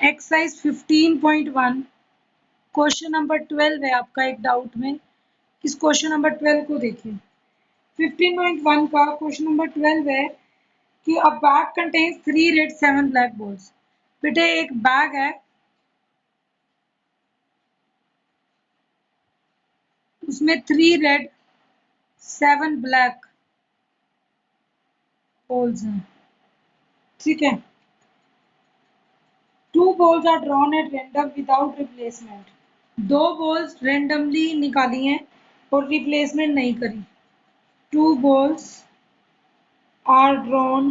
Exercise 15.1 question number 12 है आपका एक डाउट में। इस क्वेश्चन नंबर 12 को देखिए। 15.1 का क्वेश्चन नंबर 12 है कि अ bag contains 3 red 7 black balls. बेटे एक बैग है, उसमें 3 रेड 7 ब्लैक बॉल्स हैं, ठीक है। 2 balls are drawn at random without replacement। 2 balls randomly निकाली हैं और रिप्लेसमेंट नहीं करी। 2 balls are drawn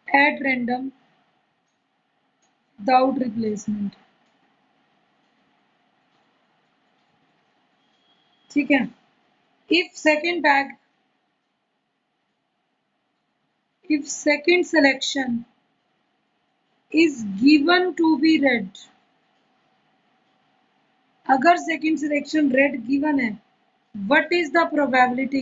at random without replacement, ठीक है। if second selection is given to be red, अगर सेकंड सिलेक्शन रेड गिवन है, what is the probability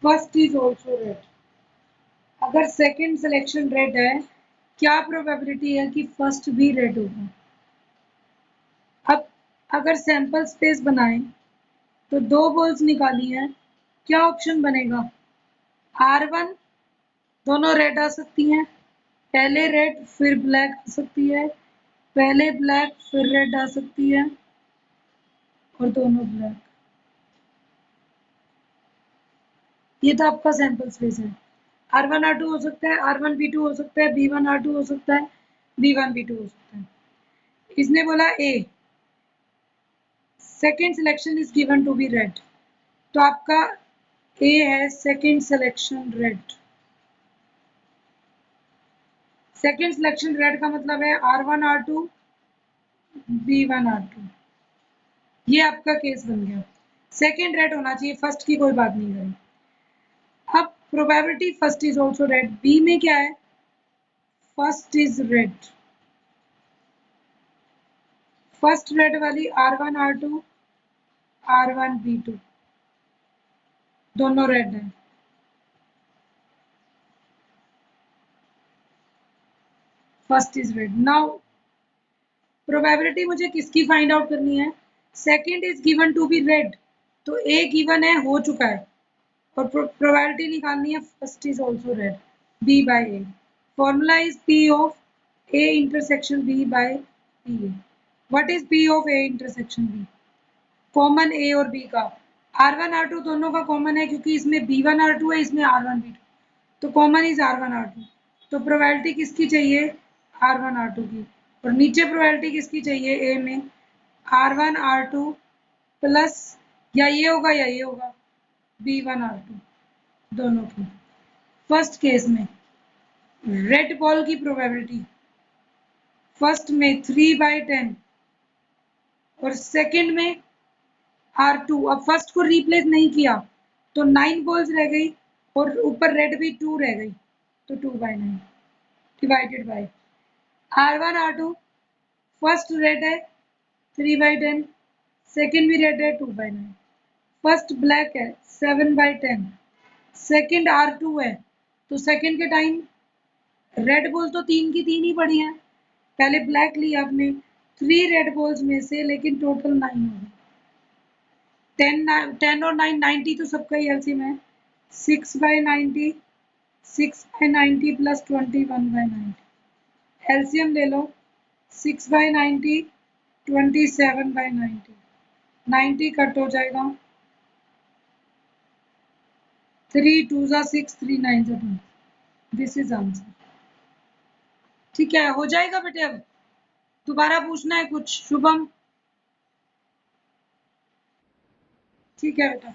first is also red। अगर सेकंड सिलेक्शन रेड है, क्या probability है कि first भी रेड होगा। अब अगर सैंपल स्पेस बनाएं तो 2 बॉल्स निकाली हैं, क्या ऑप्शन बनेगा। R1 दोनों रेड आ सकती हैं, पहले रेड फिर ब्लैक आ सकती है, पहले ब्लैक फिर रेड आ सकती है और दोनों ब्लैक। ये तो आपका सैंपल स्पेस है। R1 R2 हो सकता है, R1 B2 हो सकता है, B1 R2 हो सकता है, B1 B2 हो सकता है। इसने बोला A second selection is given to be red, तो आपका A है second selection red. Second selection red का मतलब है R1 R2 B1 R2। ये आपका केस बन गया। सेकेंड रेड होना चाहिए, फर्स्ट की कोई बात नहीं करी। अब probability first is also red, B में क्या है, first is red. First red वाली R1 R2 R1 B2 दोनों रेड है। First is red. Now probability मुझे किसकी फाइंड आउट करनी है, second is given to be red, तो ए गिवन है, हो चुका है, और प्रोबेबिलिटी निकालनी है first is also red, B by A. Formula is P of A intersection B by P A. What is P of A intersection B, common A और B का। R1 R2 दोनों का कॉमन है क्योंकि इसमें B1 R2 है, इसमें R1 B2, तो कॉमन इज R1 R2। तो प्रोबेबिलिटी किसकी चाहिए, R1 R2 की, और नीचे प्रोबेबिलिटी किसकी चाहिए ए में, R1 R2 प्लस या ये होगा या ये होगा B1 R2 दोनों की। फर्स्ट केस में रेड बॉल की प्रोबेबिलिटी फर्स्ट में 3/10 और सेकंड में R2। अब फर्स्ट को रिप्लेस नहीं किया तो 9 बॉल्स रह गई और ऊपर रेड भी 2 रह गई, तो 2/9 divided by R1 R2। First red है 3/10, सेकंड भी रेड है 2/9, फर्स्ट ब्लैक है 7/10, सेकंड R2 है, तो सेकंड के टाइम रेड बॉल तो 3 की 3 ही पड़ी है, पहले ब्लैक लिया आपने 3 रेड बॉल्स में से, लेकिन टोटल 9 हो गए। 10 और 9 90, तो सबका ही एलसीएम है 6/90, 6/90 प्लस 21/90, एलसीएम ले लो 6/90 27/90, 90 कट हो जाएगा, 3 2 6 3 9 2, दिस इज आंसर। ठीक है, हो जाएगा बेटे। अब दोबारा पूछना है कुछ शुभम, ठीक है बेटा।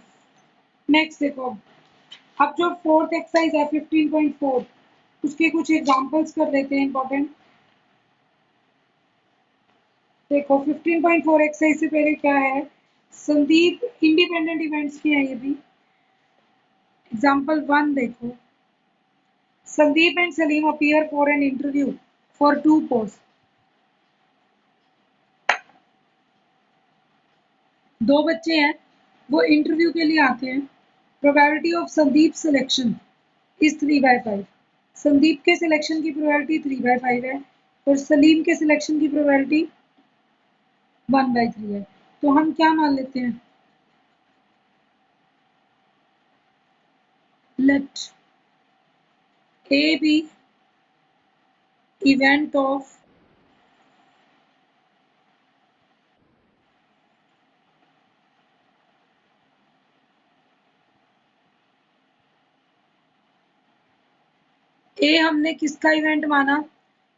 नेक्स्ट देखो, अब जो फोर्थ एक्सरसाइज है 15.4, उसके कुछ एग्जांपल्स कर लेते हैं इंपॉर्टेंट। देखो 15.4 एक्सरसाइज से पहले क्या है, संदीप इंडिपेंडेंट इवेंट्स की है ये भी। एग्जांपल 1 देखो, Sandeep and Salim appear for an interview for 2 post. दो बच्चे हैं, वो इंटरव्यू के लिए आते हैं। Probability of Sandeep selection is 3/5। Sandeep के सिलेक्शन की प्रोबेबिलिटी 3/5 है और सलीम के सिलेक्शन की प्रोबेबिलिटी 1/3 है। तो हम क्या मान लेते हैं, let A B event of A हमने किसका इवेंट माना,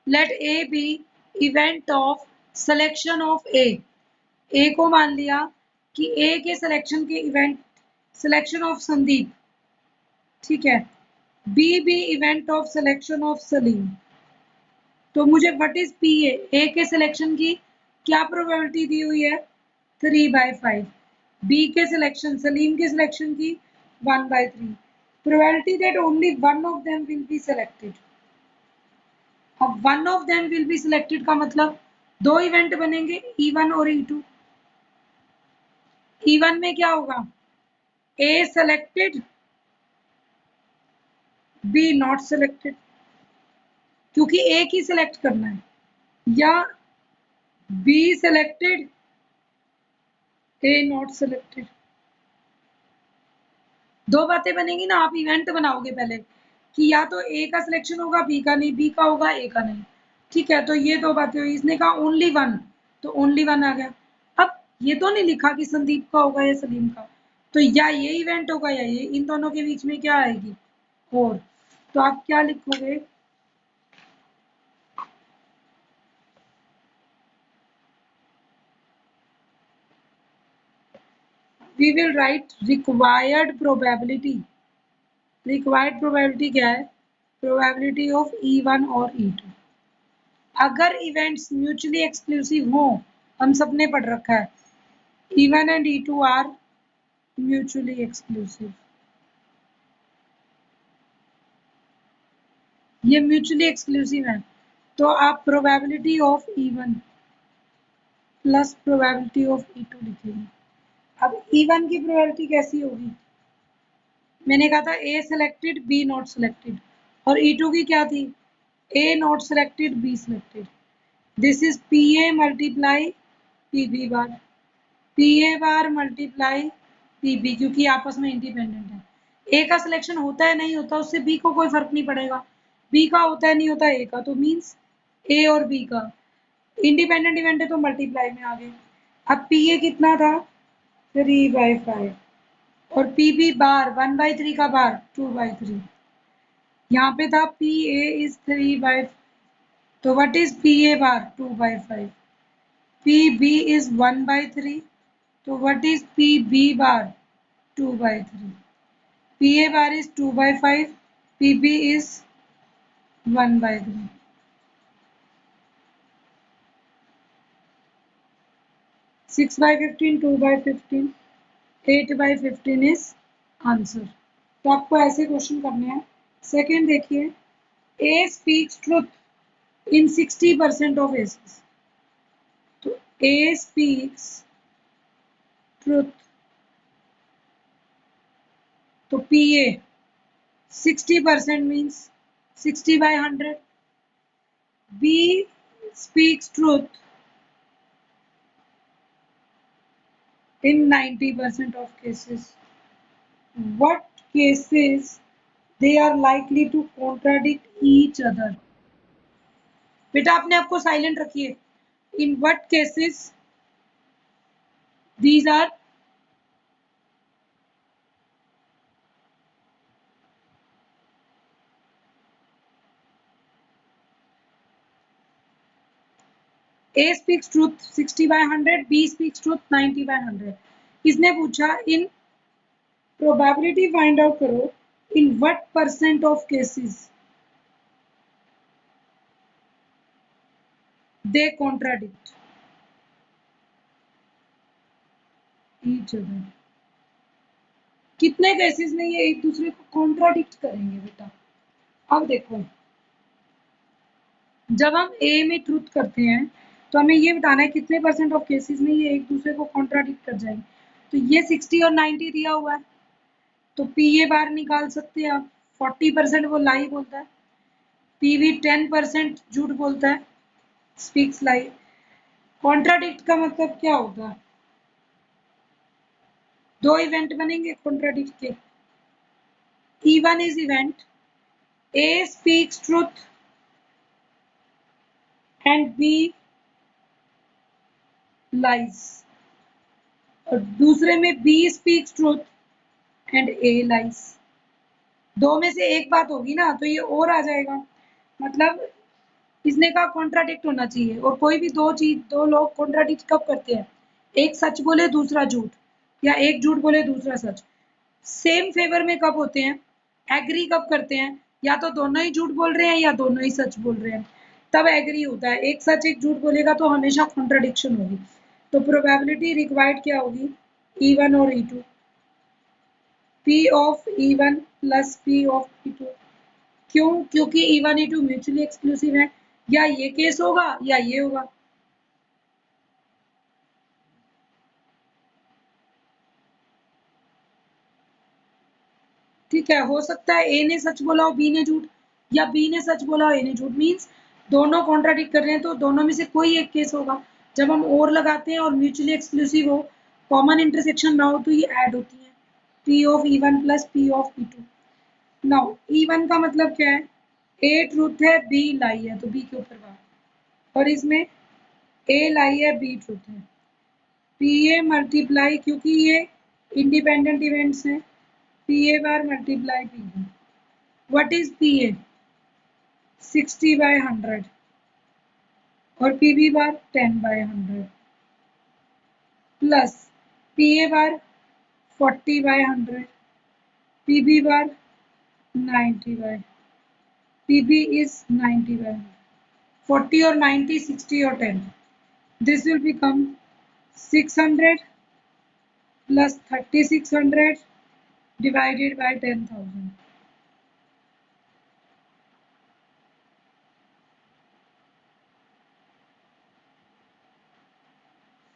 let A B event of selection of A को मान लिया कि ए के सिलेक्शन के इवेंट सिलेक्शन ऑफ संदीप, ठीक है। B event of selection of Salim. तो मुझे व्हाट इज पी ए के सिलेक्शन की क्या प्रोबेबिलिटी दी हुई है, 3/5। बी के सिलेक्शन सलीम के सिलेक्शन की 1/3। Probability that only one of them will be selected. अब one of them will be selected का मतलब दो इवेंट बनेंगे, E1 और E2। E1 में क्या होगा, ए सेलेक्टेड बी नॉट सेलेक्टेड, क्योंकि एक ही सिलेक्ट करना है, या be selected A not selected. दो बातें बनेंगी ना, आप इवेंट बनाओगे पहले कि या तो ए का सिलेक्शन होगा बी का नहीं, बी का होगा ए का नहीं, ठीक है। तो ये दो बातें हुई, इसने कहा ओनली वन, तो ओनली वन आ गया। अब ये तो नहीं लिखा कि संदीप का होगा या सलीम का, तो या ये इवेंट होगा या ये, इन दोनों के बीच में क्या आएगी, और। तो आप क्या लिखोगे, we will write required probability। Required probability क्या है, प्रोबेबिलिटी ऑफ E1 और E2। अगर इवेंट्स म्यूचुअली एक्सक्लूसिव हो, हम सबने पढ़ रखा है E1 and E2 are mutually exclusive, ये म्यूचुअली एक्सक्लूसिव है। तो आप probability of E1 plus probability of E2 लिखेंगे। अब E1 की प्रोबेबिलिटी कैसी होगी, मैंने कहा था A selected B not selected, और E2 की क्या थी, A not selected B selected. This is P A multiply P B bar, P A bar multiply P B, क्योंकि आपस में इंडिपेंडेंट है। ए का सिलेक्शन होता है नहीं होता उससे बी को कोई फर्क नहीं पड़ेगा, बी का होता है नहीं होता ए का, तो मीन्स ए और बी का इंडिपेंडेंट इवेंट है तो मल्टीप्लाई में आ गए। अब पी ए कितना था, 3/5, और पी बी बार 1/3 का बार 2/3। यहाँ पे था पी ए इज 3/, तो what is P A bar 2/5, P B is 1/3, तो what is P B bar 2/3, P A bar is 2/5, P B is 1/3। 6/15, 2/15, 8/15 is answer. तो आपको ऐसे क्वेश्चन करने हैं। सेकेंड देखिए, A speaks truth in 60% of cases. तो A speaks truth, तो P A 60% means 60/100। B speaks truth in 90% of cases. What cases they are likely to contradict each other? बेटा आपने आपको साइलेंट रखिए। In what cases these are A speaks truth 60/100, B speaks truth 90/100। इसने पूछा इन probability find out करो इन what percent of cases they contradict each other। कितने cases में ये एक दूसरे को कॉन्ट्राडिक्ट करेंगे बेटा। अब देखो, जब हम ए में ट्रुथ करते हैं तो हमें ये बताना है कितने % ऑफ केसेस में ये एक दूसरे को कॉन्ट्राडिक्ट कर जाएंगे। तो ये 60 और 90 दिया हुआ है, तो पी ए बार निकाल सकते हैं आप। 40% वो लाई बोलता है, पीवी 10% झूठ बोलता है, स्पीक्स लाई। कॉन्ट्राडिक्ट का मतलब क्या होता है? दो इवेंट बनेंगे कॉन्ट्राडिक्ट के। E1 is event A speaks truth and B lies, और दूसरे में B speaks truth and A lies। दो में से एक बात होगी ना, तो ये और आ जाएगा, मतलब इसने कहा कॉन्ट्राडिक्ट होना चाहिए। और कोई भी दो लोग कॉन्ट्राडिक्ट कब करते हैं? एक सच बोले दूसरा झूठ, या एक झूठ बोले दूसरा सच। सेम फेवर में कब होते हैं? एग्री कब करते हैं? या तो दोनों ही झूठ बोल रहे हैं या दोनों ही सच बोल रहे हैं, तब एग्री होता है। एक सच एक झूठ बोलेगा तो हमेशा कॉन्ट्राडिक्शन होगी। तो प्रोबेबिलिटी रिक्वायर्ड क्या होगी? E1 और E2, P of E1 plus P of E2। क्यों? क्योंकि E1 E2 म्यूचुअली एक्सक्लूसिव है। या ये केस होगा या ये होगा। ठीक है, हो सकता है ए ने सच बोला हो बी ने झूठ, या बी ने सच बोला हो ए ने झूठ। मीन्स दोनों कॉन्ट्राडिक्ट कर रहे हैं, तो दोनों में से कोई एक केस होगा। जब हम और लगाते हैं और म्यूचुअली एक्सक्लूसिव हो, कॉमन इंटरसेक्शन ना हो, तो ये ऐड होती है। P of E1 plus P of E2। Now E1 का मतलब क्या है? ए ट्रूथ है बी लाई है, तो बी के ऊपर बात। और इसमें ए लाई है बी ट्रूथ है। पी ए मल्टीप्लाई, क्योंकि ये इंडिपेंडेंट इवेंट्स हैं, P A bar multiply P B. What is P A? 60/100 और P B bar 10/100 plus P A bar 40/100, P B bar 90/, P B is 90/100। 40 और 90, 60 और 10, this will become 600 plus 3600 divided by 10,000।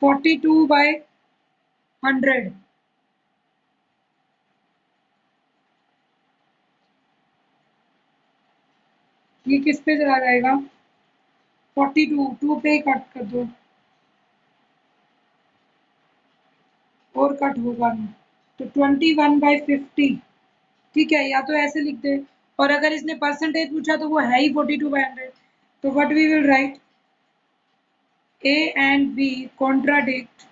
42/100। ये किस पे चला जाएगा? 42, 2 पे कट कर दो, और कट होगा नहीं, तो 21/50। ठीक है, या तो ऐसे लिख दे, और अगर इसने परसेंटेज पूछा तो वो है ही 42/100। तो what we will write? A and B contradict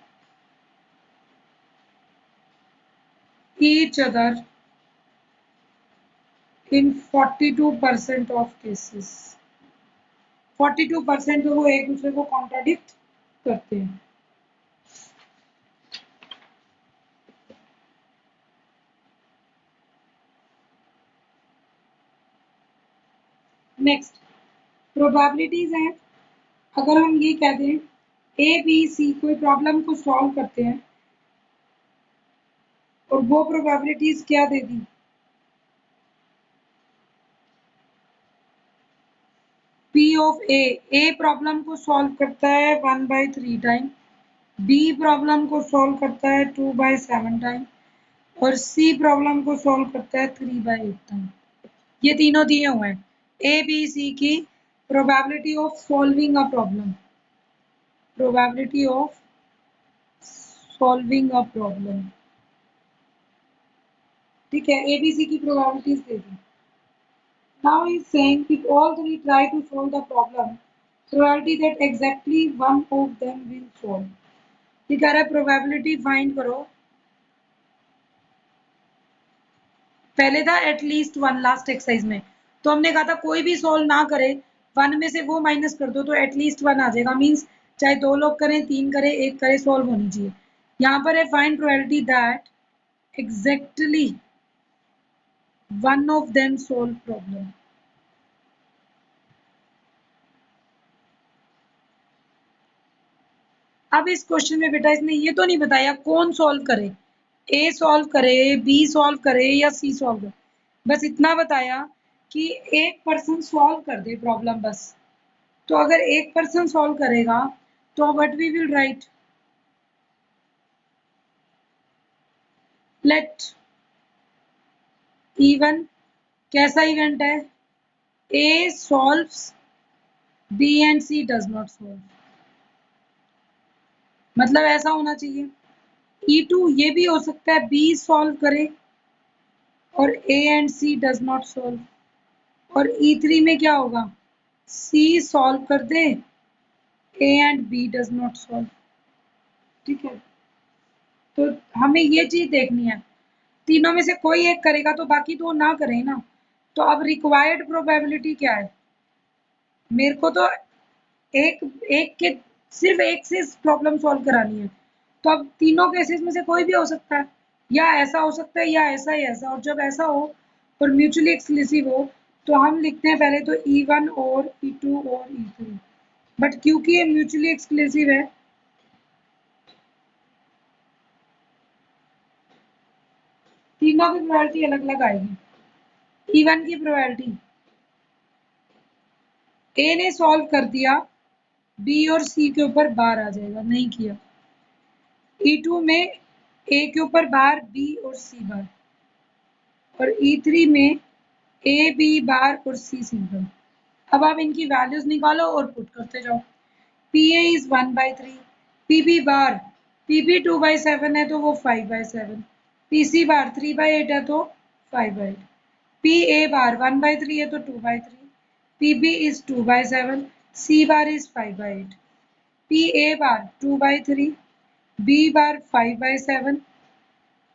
each other in 42% of cases। 42% तो वो एक दूसरे को कॉन्ट्राडिक्ट करते हैं। नेक्स्ट प्रोबेबिलिटीज हैं। अगर हम ये कह दें ए बी सी कोई प्रॉब्लम को सॉल्व करते हैं, और वो प्रोबेबिलिटीज क्या दे दी? P ऑफ ए प्रॉब्लम को सॉल्व करता है 1/3 टाइम, बी प्रॉब्लम को सॉल्व करता है 2/7 टाइम, और सी प्रॉब्लम को सॉल्व करता है 3/8 टाइम। ये तीनों दिए हुए हैं, ए बी सी की probability of solving a problem. Probability of solving a problem. ठीक है, एबीसी की probabilities they the. Now he is saying if all three try to solve the problem, probability that exactly one of them will solve। ये कह रहा है probability find करो। पहले था एटलीस्ट वन लास्ट एक्सरसाइज में, तो हमने कहा था कोई भी सॉल्व ना करे, वन में से वो माइनस कर दो तो एटलीस्ट वन आ जाएगा। मीन्स चाहे दो लोग करें, तीन करें, एक करे, सॉल्व होनी चाहिए। यहाँ पर है find probability that exactly one of them solve problem. अब इस क्वेश्चन में बेटा इसने ये तो नहीं बताया कौन सॉल्व करे, ए सॉल्व करे, बी सॉल्व करे या सी सॉल्व करे। बस इतना बताया कि एक पर्सन सॉल्व कर दे प्रॉब्लम बस। तो अगर एक पर्सन सॉल्व करेगा तो what we will write? Let event कैसा इवेंट है, A solves B and C does not solve, मतलब ऐसा होना चाहिए। E2 ये भी हो सकता है बी सॉल्व करे और A and C does not solve, और E3 में क्या होगा, सी सॉल्व कर दे, A and B does not solve. ठीक है, तो हमें ये चीज देखनी है, तीनों में से कोई एक करेगा तो बाकी दो ना करें ना। तो अब रिक्वायर्ड प्रोबेबिलिटी क्या है, मेरे को तो एक एक के सिर्फ एक से प्रॉब्लम सॉल्व करानी है, तो अब तीनों केसेस में से कोई भी हो सकता है, या ऐसा हो सकता है या ऐसा ही ऐसा, और जब ऐसा हो और म्यूचुअली एक्सक्लूसिव हो तो हम लिखते हैं पहले तो E1 और E2 और E3, बट क्योंकि ये म्यूचुअली एक्सक्लूसिव है तीनों की प्रोबेबिलिटी अलग अलग आएगी। E1 की प्रोबेबिलिटी, ए ने सॉल्व कर दिया, बी और सी के ऊपर बार आ जाएगा, नहीं किया। E2 में ए के ऊपर बार, बी और सी बार, और E3 में ए बी बार और सी सिंगल। अब आप इनकी वैल्यूज निकालो और पुट करते जाओ। P A is 1/3, P B bar, P B 2/7 है तो वो 5/7, पी सी बार 3/8 है तो 5/8, पी ए बार 1/3 है तो 2/3, P B is 2/7, C bar is 5/8, P A bar 2/3, B bar 5/7,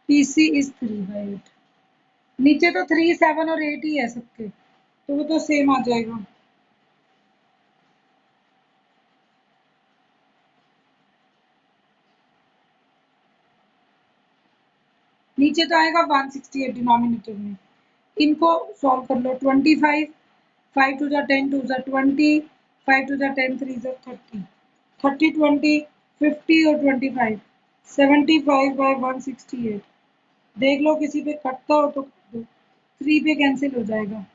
P C is 3/8। नीचे तो 3, 7 और 8 ही है सबके, तो वो तो सेम आ जाएगा। नीचे तो आएगा 168 डिनोमिनेटर में, इनको सॉल्व कर लो। 25, 5 to the 10 to the 20, 5 to the 10 3 the 30, 30 20 50 और 25, 75/168। देख लो किसी पे कटता हो तो कर दो, 3 पे कैंसिल हो जाएगा,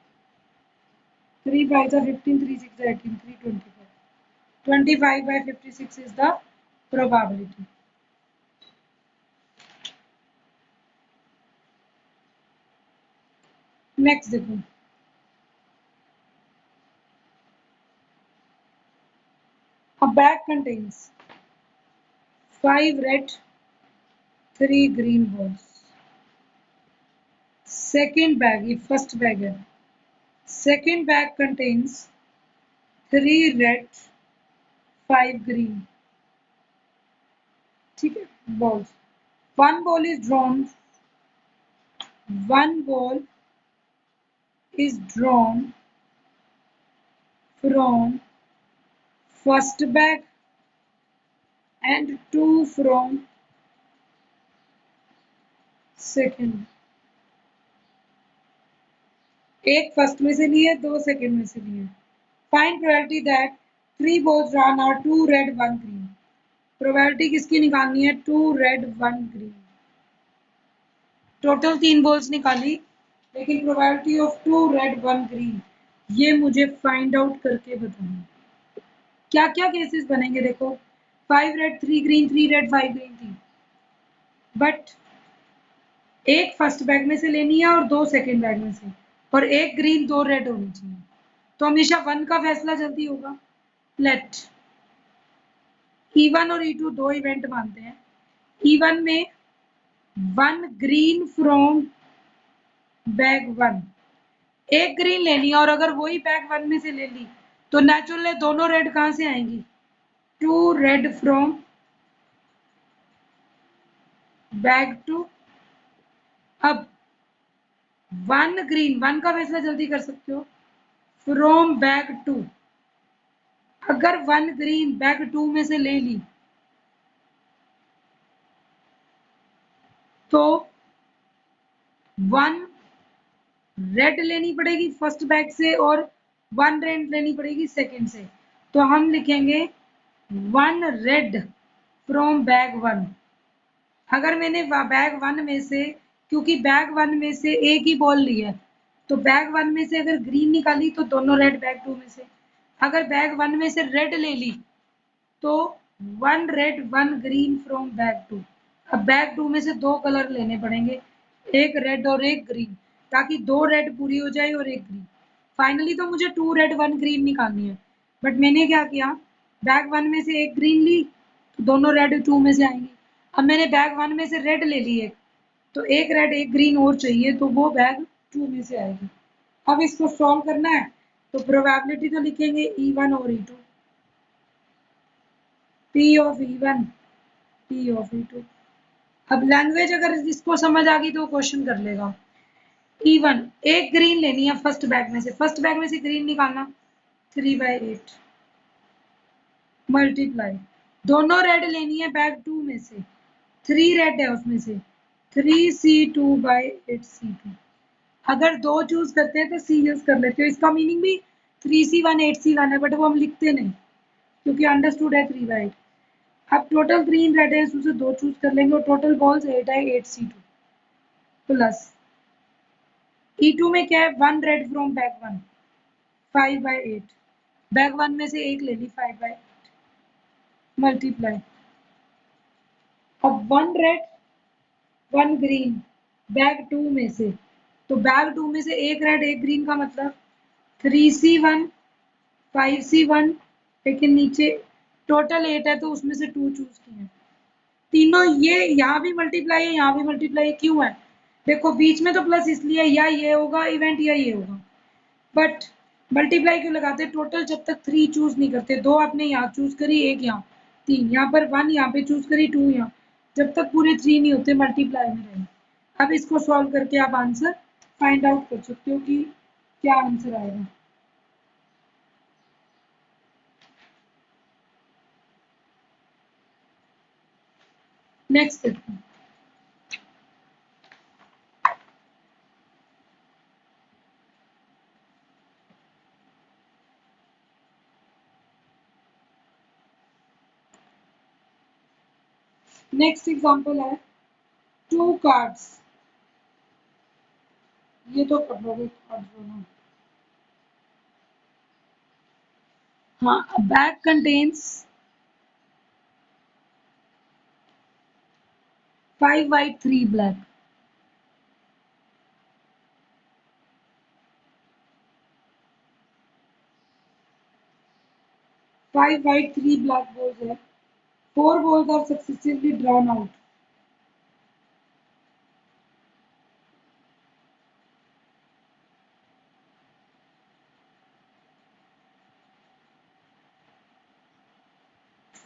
3 5 the 15, 3 6 the 18, 325, 25/56 is the probability। Next देखो, a bag contains 5 red, 3 green balls। Second bag, ये फर्स्ट बैग है, second bag contains 3 red, 5 green. ठीक है, balls, one ball is drawn, one ball is drawn from first bag and 2 from second। एक first में से ली है, 2 second में से ली है। Find probability that 3 balls drawn are 2 red 1 green। Probability किसकी निकालनी है, 2 red 1 green। टोटल 3 बॉल्स निकाली, लेकिन प्रोबेबिलिटी ऑफ 2 रेड 1 ग्रीन ये मुझे फाइंड आउट करके बताना। क्या क्या केसेस बनेंगे देखो, 5 रेड 3 ग्रीन, 3 रेड 5 ग्रीन थी, बट एक फर्स्ट बैग में से लेनी है और 2 सेकेंड बैग में से, और एक ग्रीन 2 रेड होनी चाहिए, तो हमेशा 1 का फैसला जल्दी होगा। लेट E1 और E2 दो इवेंट मानते हैं। E1 में 1 ग्रीन फ्रॉम बैग 1, एक ग्रीन लेनी है, और अगर वही बैग 1 में से ले ली तो नेचुरल है दोनों रेड कहां से आएंगी, 2 रेड फ्रॉम बैग 2। अब 1 ग्रीन, 1 का फैसला जल्दी कर सकते हो, फ्रॉम बैग 2। अगर 1 ग्रीन बैग 2 में से ले ली तो 1 रेड लेनी पड़ेगी फर्स्ट बैग से और 1 रेड लेनी पड़ेगी सेकंड से, तो हम लिखेंगे 1 रेड फ्रॉम बैग 1। अगर मैंने बैग 1 में से, क्योंकि बैग 1 में से एक ही बॉल ली है, तो बैग 1 में से अगर ग्रीन निकाली तो दोनों रेड बैग 2 में से। अगर बैग 1 में से रेड ले ली तो 1 रेड 1 ग्रीन फ्रॉम बैग 2। अब बैग 2 में से 2 कलर लेने पड़ेंगे, एक रेड और एक ग्रीन, ताकि 2 रेड पूरी हो जाए और एक ग्रीन। फाइनली तो मुझे 2 रेड 1 ग्रीन निकालनी है, बट मैंने क्या किया, बैग 1 में से एक ग्रीन ली, तो दोनों रेड 2 में से आएंगी। अब मैंने बैग 1 में से रेड ले ली एक, तो एक रेड एक ग्रीन और चाहिए, तो वो बैग 2 में से आएगी। अब इसको सॉल्व करना है, तो प्रोबेबिलिटी तो लिखेंगे E1 और E2, P of E1 P of E2। अब लैंग्वेज अगर इसको समझ आ गई तो क्वेश्चन कर लेगा। E1 एक ग्रीन लेनी है फर्स्ट बैग में से, फर्स्ट बैग में से ग्रीन निकालना, 3/8 मल्टीप्लाई, दोनों रेड लेनी है बैग 2 में से, 3 रेड है उसमें से, 3C2/8C2। अगर 2 चूज करते हैं तो C यूज कर लेते हो, इसका मीनिंग भी 3C1 8C1 है, बट वो हम लिखते नहीं क्योंकि अंडरस्टूड है 3/8। अब टोटल ग्रीन रेड है, उसमें से 2 चूज कर लेंगे और टोटल बॉल्स 8 है, 8C2 प्लस E2 में क्या है, 1 रेड फ्रॉम बैग 1, 5/8, बैग 1 में से एक ले ली, 5/8 मल्टीप्लाई। अब 1 रेड 1 ग्रीन बैग 2 में से, तो बैग 2 में से एक रेड एक ग्रीन का मतलब 3C1 5C1, लेकिन नीचे टोटल 8 है तो उसमें से 2 चूज किए हैं। तीनों ये यहाँ भी मल्टीप्लाई है, यहाँ भी मल्टीप्लाई है, क्यों है, देखो बीच में तो प्लस इसलिए या ये होगा इवेंट या ये होगा, बट मल्टीप्लाई क्यों लगाते हैं, टोटल जब तक 3 चूज नहीं करते, 2 आपने यहाँ चूज करी, एक यहाँ, 3 यहाँ पर, 1 यहाँ पे चूज करी, 2 यहाँ, जब तक पूरे 3 नहीं होते मल्टीप्लाई में रहेंगे। अब इसको सॉल्व करके आप आंसर फाइंड आउट कर सकते हो कि क्या आंसर आएगा। नेक्स्ट देखते हैं। नेक्स्ट एग्जांपल है 2 कार्ड्स, ये तो कर लोगे कार्ड्स दोनों। हाँ, a bag contains 5 white 3 black, 5 white 3 black balls है, 4 balls are successively drawn out,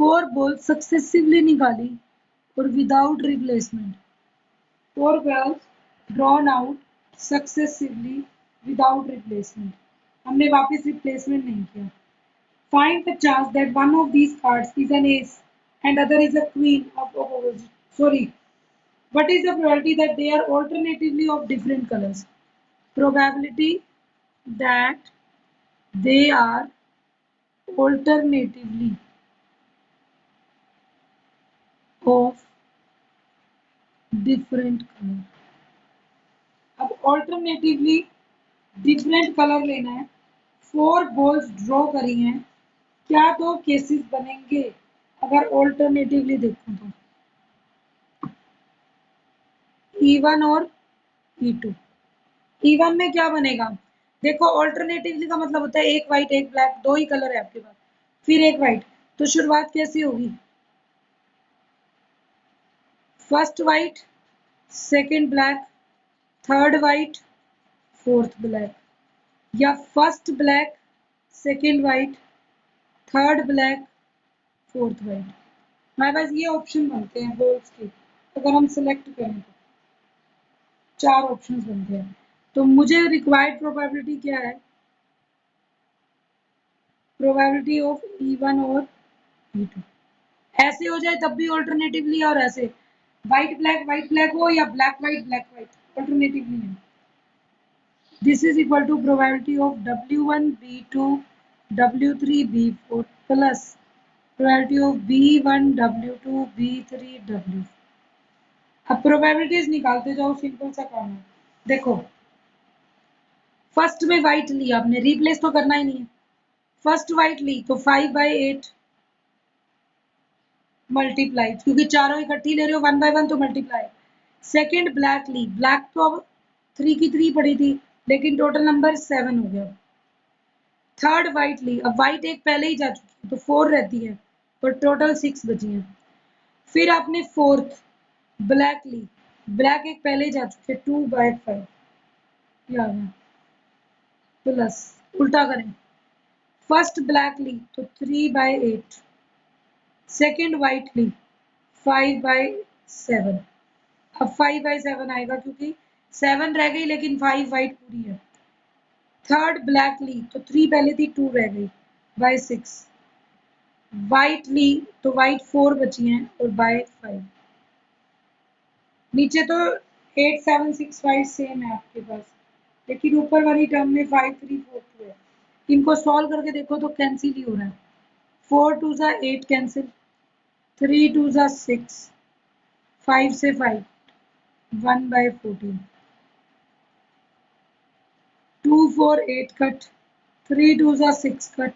4 balls successively निकाली और without replacement, 4 balls drawn out successively without replacement, हमने वापस रिप्लेसमेंट नहीं किया। Find the chance that one of these cards is an ace and other is a queen of opposite. Sorry, what is the probability that they are alternatively of different colors? Probability that they are alternatively of different color. अब alternatively different color लेना है, 4 balls draw करी हैं, क्या 2 cases बनेंगे अगर alternatively देखूं तो, E1 और E2। E1 में क्या बनेगा, देखो ऑल्टरनेटिवली का मतलब होता है एक व्हाइट एक ब्लैक, 2 ही कलर है आपके पास, फिर एक व्हाइट, तो शुरुआत कैसी होगी, first white second black third white fourth black, या first black second white third black fourth white. हमारे पास ये ऑप्शन बनते हैं बोल्स के, अगर हम सिलेक्ट करें तो 4 ऑप्शंस बनते हैं। तो मुझे रिक्वायर्ड प्रोबेबिलिटी क्या है, प्रोबेबिलिटी ऑफ E1 और E2, ऐसे हो जाए तब भी ऑल्टरनेटिवली, और ऐसे व्हाइट ब्लैक हो या ब्लैक व्हाइट ऑल्टरनेटिवली है। This is equal to probability of W1 B2 W3 B4 plus probability of B1 W2 B3 W। अब प्रोबेबिलिटीज निकालते जाओ, सिंपल सा काम है। देखो फर्स्ट में व्हाइट ली आपने, रिप्लेस तो करना ही नहीं है, फर्स्ट व्हाइट ली तो 5/8 मल्टीप्लाई, क्योंकि चारों इकट्ठी ले रहे हो 1/1 तो मल्टीप्लाई, सेकंड ब्लैक ली, ब्लैक तो अब 3 की 3 पड़ी थी, लेकिन टोटल नंबर 7 हो गया। थर्ड वाइट ली, अब वाइट एक पहले ही जा चुकी है तो 4 रहती है, और टोटल 6 बची हैं। फिर आपने फोर्थ ब्लैक ली, ब्लैक एक पहले ही जा चुके, 2/5 ये आ गया, प्लस उल्टा करें, फर्स्ट ब्लैक ली तो 3/8, सेकंड वाइट ली 5/7। अब 5/7 आएगा क्योंकि 7 रह गई लेकिन 5 वाइट पूरी है। थर्ड ब्लैक ली तो 3 पहले थी, 2 रह गई, बाय 6। वाइट ली तो वाइट 4 बची हैं, और बाय 5। नीचे तो 8 7 6 5 सेम है आपके पास, लेकिन ऊपर वाली टर्म में 5 3 4 2 है। इनको सॉल्व करके देखो तो कैंसिल ही हो रहा है। 4 2 जा 8 कैंसिल, 3 2 जा 6, 5 से 5 1/14, 2 4 8 कट, 3 2 जा 6 कट,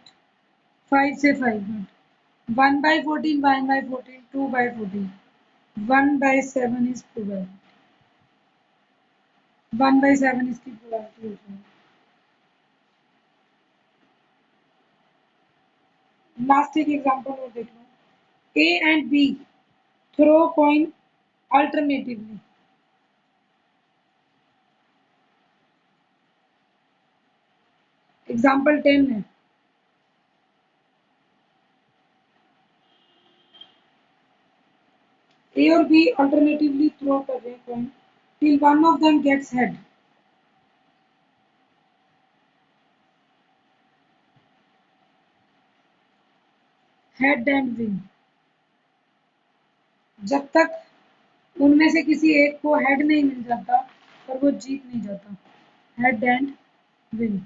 5 से 5 कट, 1/14 1/14 2/14, 1/7 is probability, 1/7 इसकी प्रोबेबिलिटी हो जाएगी। लास्ट एक एग्जांपल और देख लो। A and B throw coin alternatively. Example 10 है। ए और बी अल्टरनेटिवली थ्रो कर रहे हैं coin till one of them gets head. Head and win. जब तक उनमें से किसी एक को हेड नहीं मिल जाता और वो जीत नहीं जाता। Head and win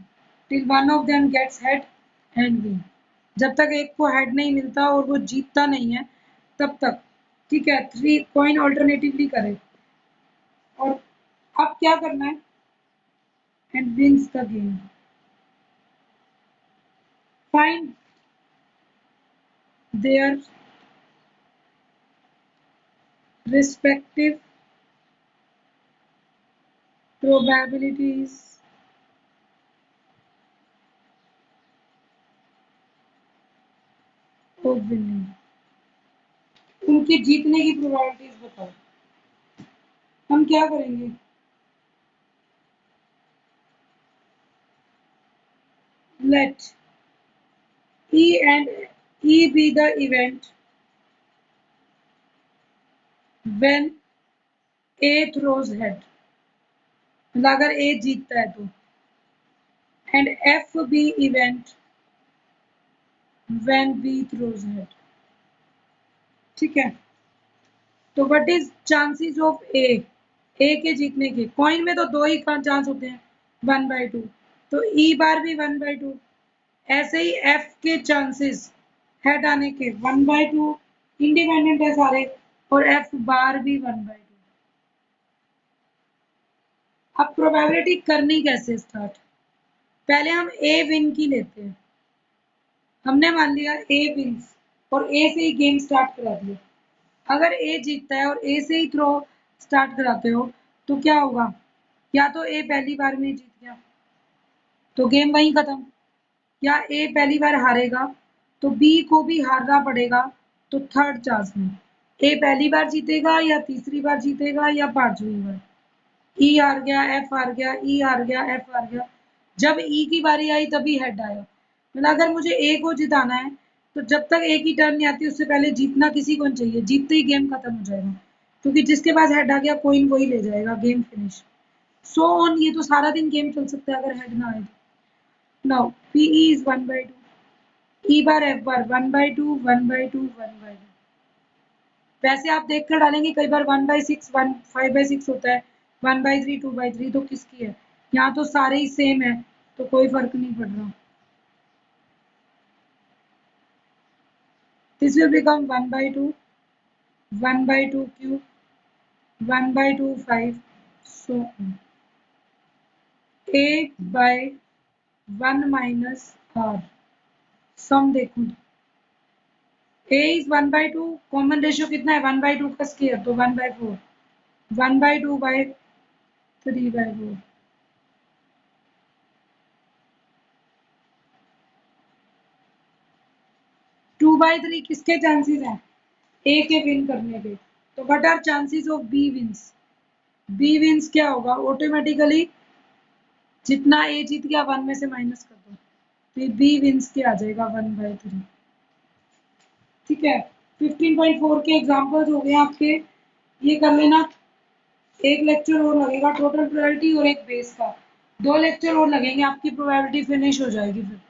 till one of them gets head and win. जब तक एक को हेड नहीं मिलता और वो जीतता नहीं है तब तक। ठीक है, 3 कॉइन ऑल्टरनेटिवली करें, और अब क्या करना है, and wins the game. Find their respective probabilities of winning। उनके जीतने की प्रोबेबिलिटीज बताओ। हम क्या करेंगे, late E and E be the event when A throws head, मतलब अगर A जीतता है तो, and F be event when B throws head। ठीक है, तो व्हाट इज चांसेस ऑफ ए के जीतने के। कॉइन में तो 2 ही चांस होते हैं, 1/2, तो ई बार भी 1/2। ऐसे ही एफ के चांसेस हेड आने के 1/2, इंडिपेंडेंट है सारे, और एफ बार भी 1/2। अब प्रोबेबिलिटी करनी कैसे स्टार्ट, पहले हम ए विन की लेते हैं। हमने मान लिया ए विन्स, और ए से ही गेम स्टार्ट करा दिया। अगर ए जीतता है और ए से ही थ्रो स्टार्ट कराते हो तो क्या होगा, या तो ए पहली बार में जीत गया तो गेम वहीं खत्म, या ए पहली बार हारेगा तो बी को भी हारना पड़ेगा, तो थर्ड चांस में ए पहली बार जीतेगा या तीसरी बार जीतेगा या पांचवी बार। ई हार गया, एफ हार गया, ई हार गया, एफ हार गया। जब ई की बारी आई तभी हेड आया। मतलब अगर मुझे ए को जिताना है तो जब तक ए की टर्न नहीं आती उससे पहले जीतना किसी को नहीं चाहिए, जीतते ही गेम खत्म हो जाएगा, क्योंकि जिसके पास हेड आ गया कोइन वही ले जाएगा, गेम फिनिश। सो ऑन, ये तो सारा दिन गेम चल सकता है अगर हेड ना आए तो। Now P E is 1/2, E bar F bar 1/2 1/2 1/2। वैसे आप देख कर डालेंगे कई बार 1/6 5/6 होता है, 1/3 2/3, तो किसकी है। यहाँ तो सारे ही सेम है तो कोई फर्क नहीं पड़ रहा। This will become 1/2 1/2 cube 1/2 5, so on। a by 1 minus r, सम देखो, a is 1/2, कॉमन रेशियो कितना है 1/2 का स्क्वायर तो 1/4, 1/2/3/4। 2/3 किसके चांसेस हैं? ए के विन करने के। तो what are chances of B wins? B wins क्या होगा? ऑटोमेटिकली जितना ए जीत गया 1 में से माइनस कर दो, तो बी विंस के आ जाएगा 1/3। ठीक है, 15.4 के एग्जांपल्स हो गए आपके, ये कर लेना। एक लेक्चर और लगेगा टोटल प्रोबेबिलिटी और एक बेस का, 2 लेक्चर और लगेंगे, आपकी प्रोबेबिलिटी फिनिश हो जाएगी फिर।